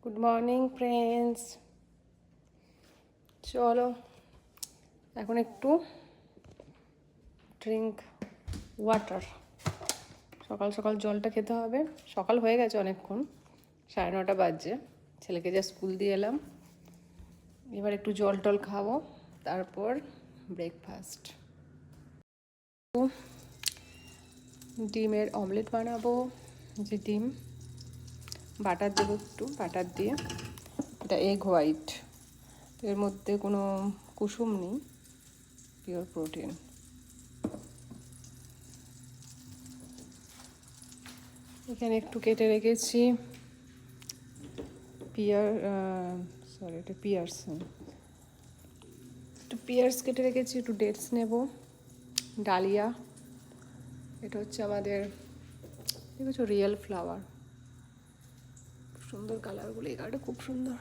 Good morning friends. চলো এখন একটু ড্রিঙ্ক ওয়াটার। সকাল সকাল জলটা খেতে হবে। সকাল হয়ে গেছে অনেকক্ষণ, 9:30 বাজছে। ছেলেকে যা স্কুল দিয়ে এলাম, এবার একটু জল টল খাবো, তারপর ব্রেকফাস্ট। ডিমের অমলেট বানাবো। যে ডিম বাটার দেবো, একটু বাটার দিয়ে। এটা এগ হোয়াইট, এর মধ্যে কোনো কুসুম নেই, পিওর প্রোটিন। এখানে একটু কেটে রেখেছি এটা পিয়ার্স, একটু পিয়ার্স কেটে রেখেছি। একটু ডেটস নেব, ডালিয়া। এটা হচ্ছে আমাদের, দেখেছো, রিয়েল ফ্লাওয়ার। খুব সুন্দর কালারগুলো, এই কালারটা খুব সুন্দর।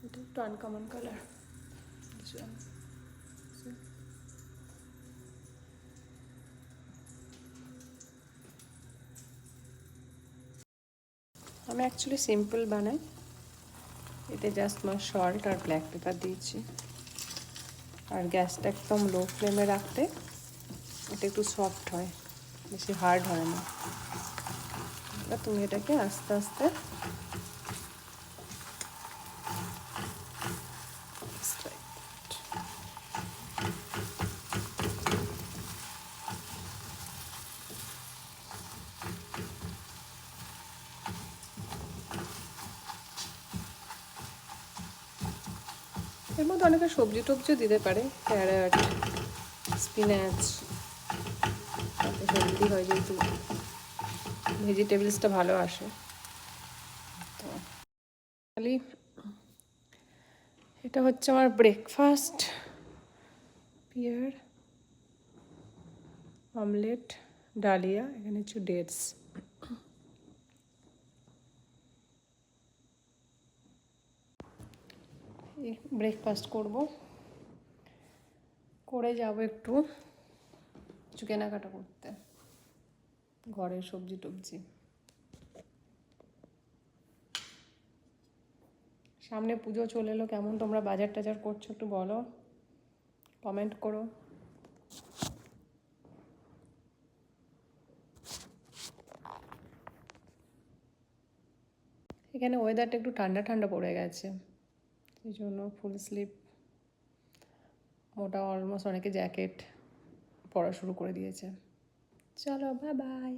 এটা একটু আনকমন কালার। আমি অ্যাকচুয়ালি সিম্পল বানাই। এতে জাস্ট সল্ট আর ব্ল্যাক পেপার দিয়েছি। আর গ্যাসটা একদম লো ফ্লেমে রাখতে এটা একটু সফট হয়, বেশি হার্ড হয় না। এবার তুমি এটাকে আস্তে আস্তে এর মধ্যে অনেকে সবজি টবজিও দিতে পারে, ক্যারেট, স্পিনাচ। হেলদি হয় যেহেতু, ভেজিটেবলসটা ভালো আসে। তো খালি এটা হচ্ছে আমার ব্রেকফাস্ট। পিয়ার, অমলেট, ডালিয়া, এখানে হচ্ছে ডেটস। ব্রেকফাস্ট করব, করে যাব একটু কিছু কেনাকাটা করতে, ঘরের সবজি টবজি। সামনে পুজো চলে এলো, কেমন তোমরা বাজার টাজার করছো একটু বলো, কমেন্ট করো। এখানে ওয়েদারটা একটু ঠান্ডা ঠান্ডা পড়ে গেছে, সেই জন্য ফুল স্লিভ, মোটা অলমোস্ট অনেকে জ্যাকেট পরা শুরু করে দিয়েছে। চলো, বাই বাই।